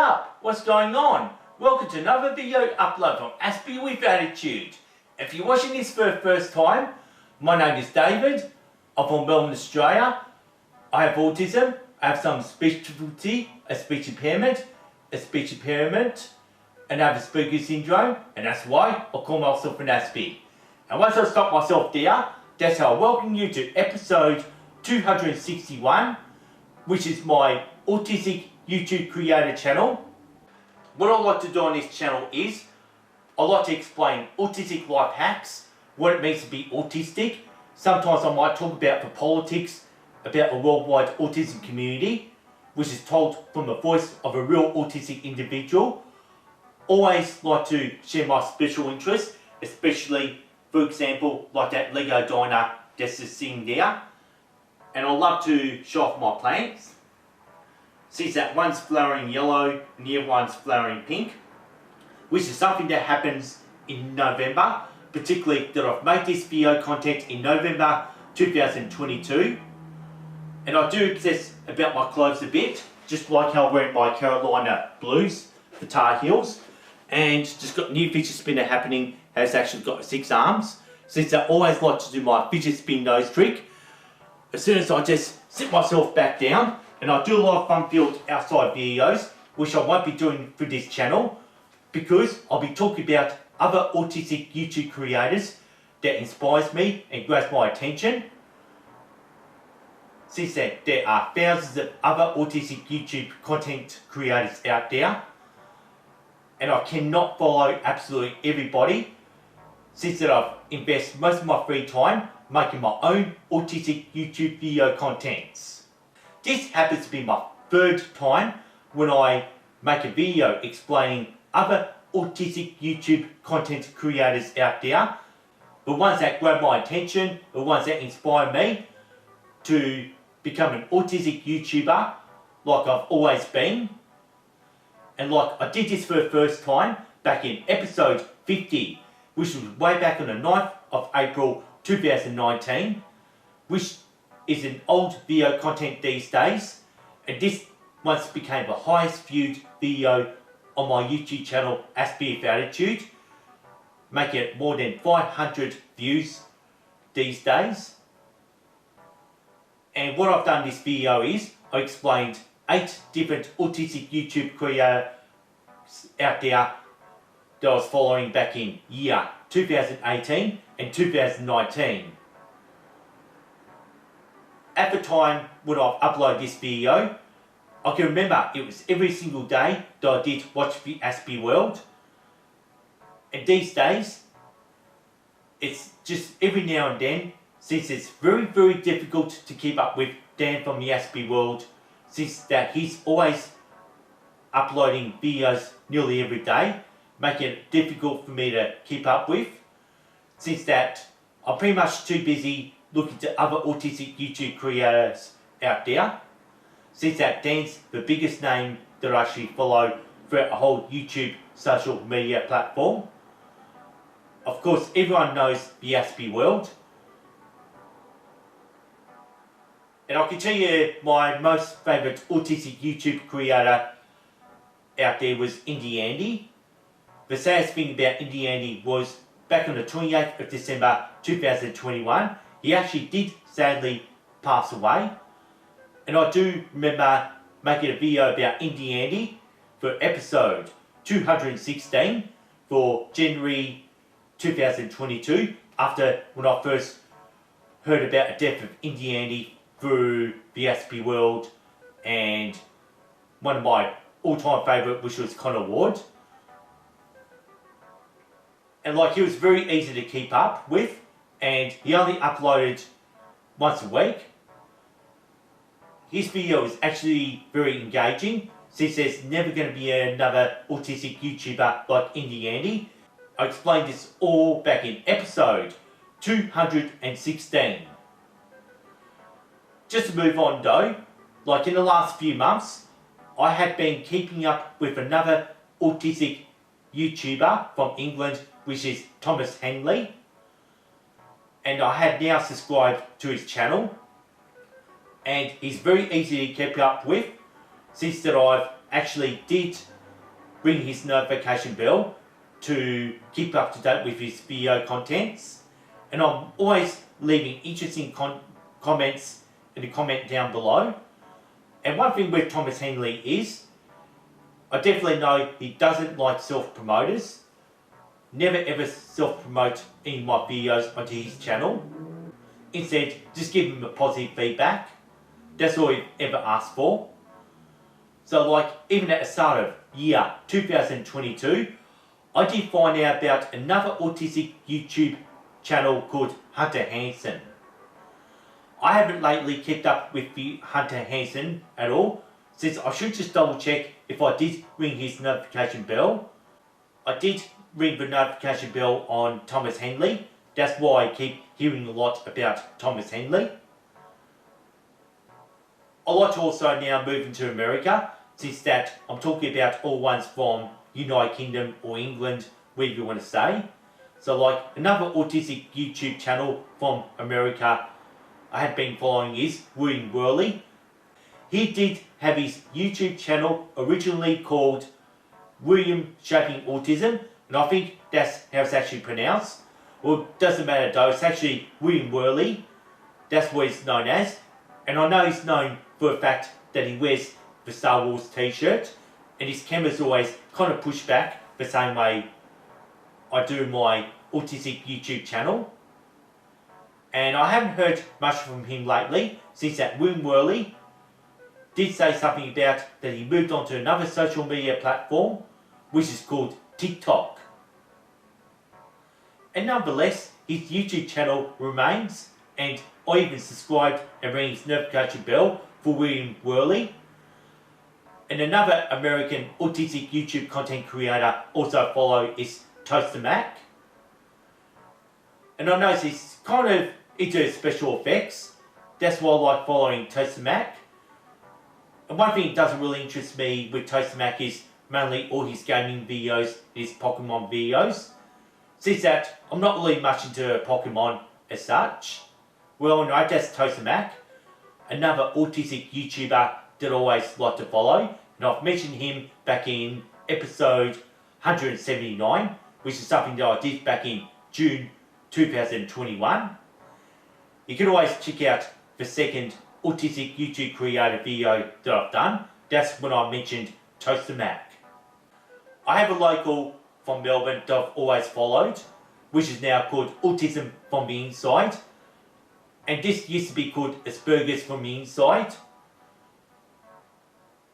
up? What's going on? Welcome to another video upload from Aspie with Attitude. If you're watching this for the first time, my name is David. I'm from Melbourne, Australia. I have autism. I have some speech difficulty, a speech impairment, and I have Asperger's syndrome, and that's why I call myself an Aspie. And once I stop myself there, that's how I welcome you to episode 261, which is my Autistic YouTube creator channel. What I like to do on this channel is, I like to explain autistic life hacks, what it means to be autistic. Sometimes I might talk about the politics, about the worldwide autism community, which is told from the voice of a real autistic individual. Always like to share my special interests, especially, for example, like that Lego diner that's just sitting there. And I love to show off my plants. Since that one's flowering yellow and the other one's flowering pink, which is something that happens in November, particularly that I've made this video content in November 2022. And I do obsess about my clothes a bit, just like how I'm wearing my Carolina Blues, the Tar Heels, and just got new fidget spinner happening, has actually got 6 arms. Since I always like to do my fidget spin nose trick, as soon as I just sit myself back down, and I do a lot of fun-filled outside videos, which I won't be doing for this channel, because I'll be talking about other autistic YouTube creators that inspires me and grabs my attention. Since that there are thousands of other autistic YouTube content creators out there, and I cannot follow absolutely everybody, since that I've invested most of my free time making my own autistic YouTube video contents. This happens to be my third time when I make a video explaining other autistic YouTube content creators out there, the ones that grab my attention, the ones that inspire me to become an autistic YouTuber like I've always been. And like I did this for the first time back in episode 50, which was way back on the 9th of April 2019, which is an old video content these days, and this once became the highest viewed video on my YouTube channel Aspie with Attitude, making it more than 500 views these days. And what I've done in this video is I explained 8 different autistic YouTube creators out there that I was following back in year 2018 and 2019. At the time when I uploaded this video, I can remember it was every single day that I did watch the Aspie world. And these days, it's just every now and then, since it's very, very difficult to keep up with Dan from the Aspie world, since that he's always uploading videos nearly every day, making it difficult for me to keep up with, since that I'm pretty much too busy looking to other autistic YouTube creators out there, since that Dan's the biggest name that I actually follow throughout the whole YouTube social media platform. Of course, everyone knows the Aspie world. And I can tell you my most favourite autistic YouTube creator out there was Indie Andy. The saddest thing about Indie Andy was back on the 28th of December 2021, he actually did sadly pass away. And I do remember making a video about Indie Andy for episode 216 for January 2022, after when I first heard about the death of Indie Andy through the Aspie world, and one of my all-time favourite, which was Connor Ward. And like, he was very easy to keep up with, and he only uploaded once a week. His video is actually very engaging, since there's never going to be another autistic YouTuber like Indie Andy. I explained this all back in episode 216. Just to move on though, like in the last few months, I had been keeping up with another autistic YouTuber from England, which is Thomas Henley. And I had now subscribed to his channel, and he's very easy to keep up with, since that I've actually did ring his notification bell to keep up to date with his video contents. And I'm always leaving interesting comments in the comment down below. And one thing with Thomas Henley is, I definitely know he doesn't like self-promoters. Never ever self-promote any of my videos onto his channel. Instead, just give him a positive feedback. That's all I've ever asked for. So like, even at the start of year 2022, I did find out about another autistic YouTube channel called Hunter Hansen. I haven't lately kept up with the Hunter Hansen at all, since I should just double check if I did ring his notification bell. I did ring the notification bell on Thomas Henley. That's why I keep hearing a lot about Thomas Henley. I like to also now move into America, since that I'm talking about all ones from United Kingdom or England, wherever you want to say. So like, another autistic YouTube channel from America I have been following is William Worley. He did have his YouTube channel originally called William Shaping Autism, and I think that's how it's actually pronounced. Well, it doesn't matter though, it's actually William Worley. That's what he's known as. And I know he's known for the fact that he wears the Star Wars t-shirt, and his camera's always kind of pushed back the same way I do my autistic YouTube channel. And I haven't heard much from him lately, since that William Worley did say something about that he moved on to another social media platform, which is called TikTok. And nonetheless, his YouTube channel remains, and I even subscribed and rang his notification bell for William Worley. And another American autistic YouTube content creator also follow is Toaster Mac. And I notice he's kind of into special effects. That's why I like following Toaster Mac. And one thing that doesn't really interest me with Toaster Mac is mainly all his gaming videos, his Pokemon videos. Since that, I'm not really much into Pokemon as such. Well, no, that's Toaster Mac, another autistic YouTuber that I always like to follow. And I've mentioned him back in episode 179, which is something that I did back in June 2021. You can always check out the second autistic YouTube creator video that I've done. That's when I mentioned Toaster Mac. I have a local from Melbourne that I've always followed, which is now called Autism from the Inside. And this used to be called Asperger's from the Inside.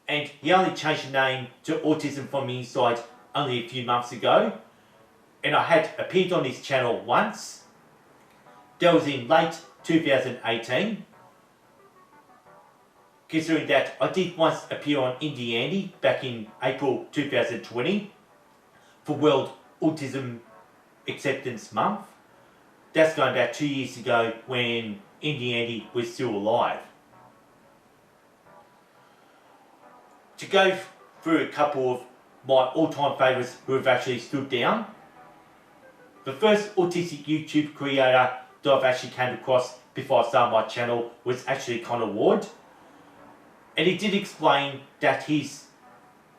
And he only changed the name to Autism from the Inside only a few months ago. And I had appeared on his channel once. That was in late 2018. Considering that I did once appear on Indie Andy back in April 2020 for World Autism Acceptance Month. That's going back 2 years ago when Indie Andy was still alive. To go through a couple of my all-time favourites who have actually stood down. The first autistic YouTube creator that I've actually came across before I started my channel was actually Connor Ward. And he did explain that his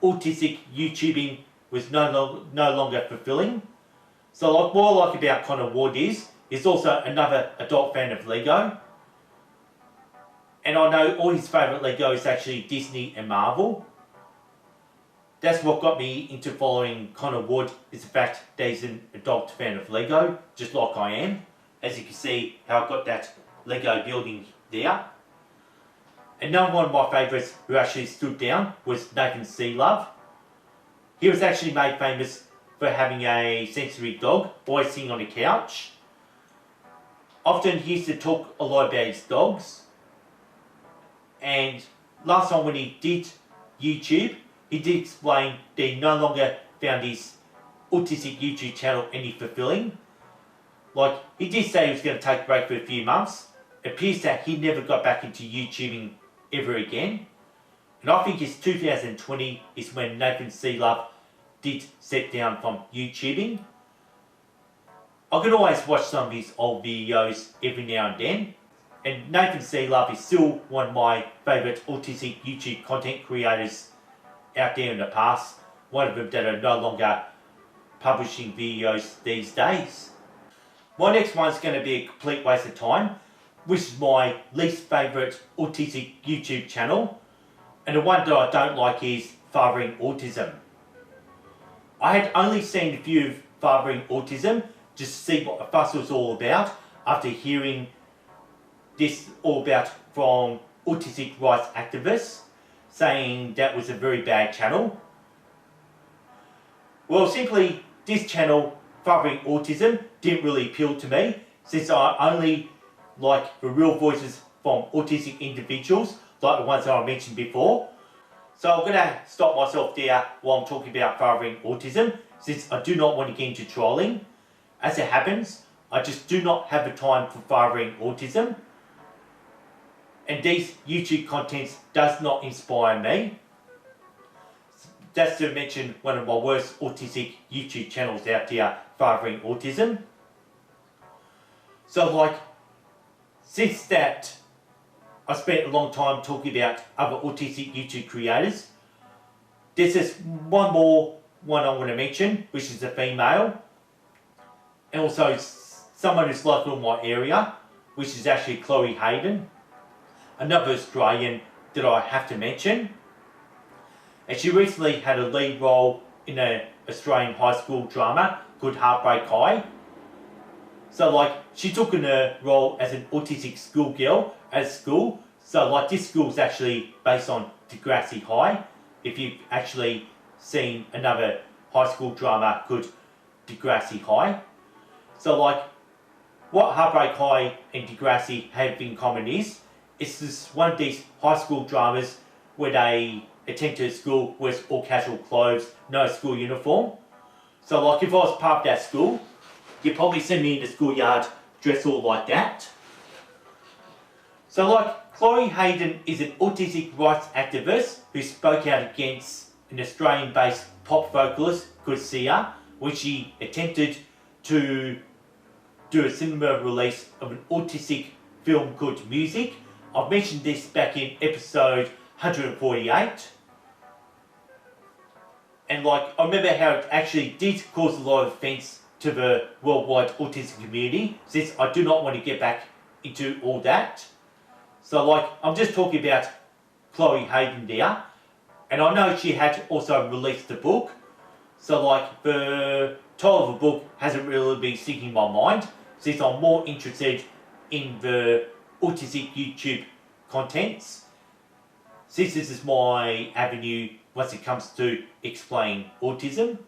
autistic YouTubing was no longer fulfilling. So like, what I like about Connor Ward is he's also another adult fan of Lego. And I know all his favourite Lego is actually Disney and Marvel. That's what got me into following Connor Wood, is the fact that he's an adult fan of Lego, just like I am. As you can see how I got that Lego building there. Another one of my favourites who actually stood down was Nathan Sealove. He was actually made famous for having a sensory dog, always sitting on a couch. Often he used to talk a lot about his dogs. And last time when he did YouTube, he did explain that he no longer found his autistic YouTube channel any fulfilling. Like, he did say he was going to take a break for a few months. It appears that he never got back into YouTubing ever again. And I think it's 2020 is when Nathan Sealove did step down from YouTubing. I can always watch some of his old videos every now and then. And Nathan Sealove is still one of my favourite autistic YouTube content creators out there in the past. one of them that are no longer publishing videos these days. My next one's going to be a complete waste of time, which is my least favourite autistic YouTube channel, and the one that I don't like is Fathering Autism. I had only seen a few of Fathering Autism just to see what the fuss was all about after hearing this all about from autistic rights activists saying that was a very bad channel. Well, simply this channel, Fathering Autism, didn't really appeal to me since I only like the real voices from autistic individuals like the ones that I mentioned before. So I'm going to stop myself there while I'm talking about Fathering Autism, since I do not want to get into trolling. As it happens, I just do not have the time for Fathering Autism, and these YouTube contents does not inspire me. That's to mention one of my worst autistic YouTube channels out there, Fathering Autism. So since that, I spent a long time talking about other autistic YouTube creators. There's just one more one I want to mention, which is a female. And also someone who's local in my area, which is actually Chloe Hayden, another Australian that I have to mention. And she recently had a lead role in an Australian high school drama called Heartbreak High. So she took in a role as an autistic schoolgirl at school. So this school is actually based on Degrassi High. If you've actually seen another high school drama called Degrassi High. So what Heartbreak High and Degrassi have in common is, it's just one of these high school dramas where they attend to a school with all casual clothes, no school uniform. So if I was part of that school, you'd probably see me in the schoolyard dressed all like that. So Chloe Hayden is an autistic rights activist who spoke out against an Australian-based pop vocalist called Sia, when she attempted to do a cinema release of an autistic film called Music. I've mentioned this back in episode 148. And I remember how it actually did cause a lot of offence to the worldwide autism community, since I do not want to get back into all that. So I'm just talking about Chloe Hayden there. And I know she had also released a book. So the title of the book hasn't really been sticking in my mind, since I'm more interested in the autistic YouTube contents, since this is my avenue once it comes to explain autism.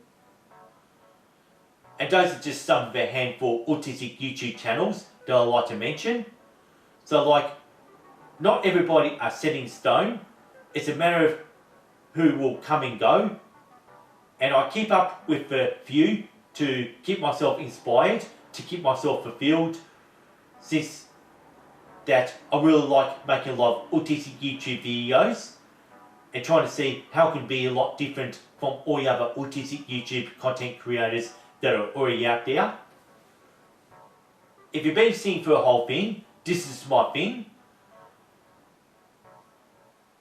And those are just some of a handful of autistic YouTube channels that I like to mention. So not everybody are set in stone. It's a matter of who will come and go. And I keep up with a few to keep myself inspired, to keep myself fulfilled, since that I really like making a lot of autistic YouTube videos and trying to see how it can be a lot different from all the other autistic YouTube content creators that are already out there. If you've been seeing for the whole thing, this is my thing.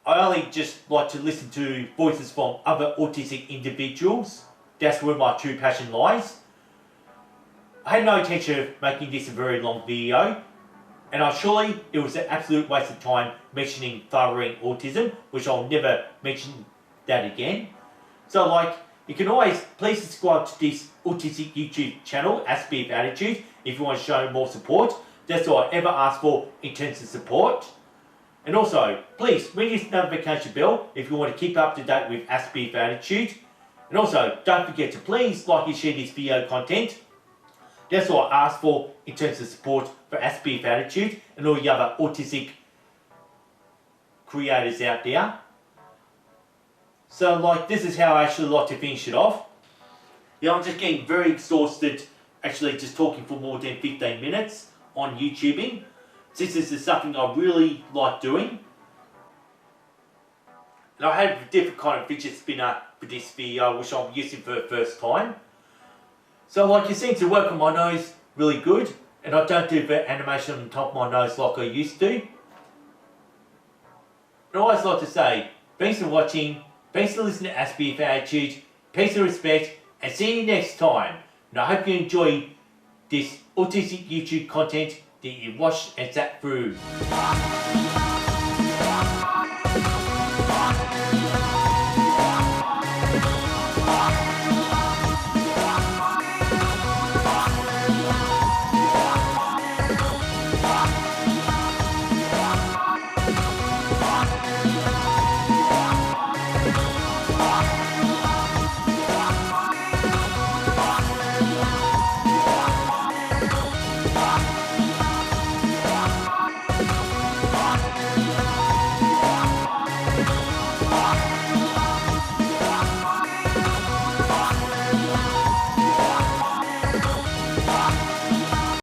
I only just like to listen to voices from other autistic individuals. That's where my true passion lies. I had no intention of making this a very long video, and surely it was an absolute waste of time mentioning Fathering Autism, which I'll never mention that again. So you can always please subscribe to this autistic YouTube channel, Aspie of Attitude, if you want to show more support. That's all I ever ask for in terms of support. And also, please ring this notification bell if you want to keep up to date with Aspie of Attitude. And also, don't forget to please like and share this video content. That's all I ask for in terms of support for Aspie of Attitude and all the other autistic creators out there. So this is how I actually like to finish it off. Yeah, I'm just getting very exhausted actually just talking for more than 15 minutes on YouTubing, since this is something I really like doing. And I had a different kind of fidget spinner for this video, which I'm using for the first time. So it seems to work on my nose really good, and I don't do the animation on the top of my nose like I used to. And I always like to say, thanks for watching, thanks for listening to Aspie of Attitude, peace and respect, and see you next time. And I hope you enjoy this autistic YouTube content that you watched and sat through.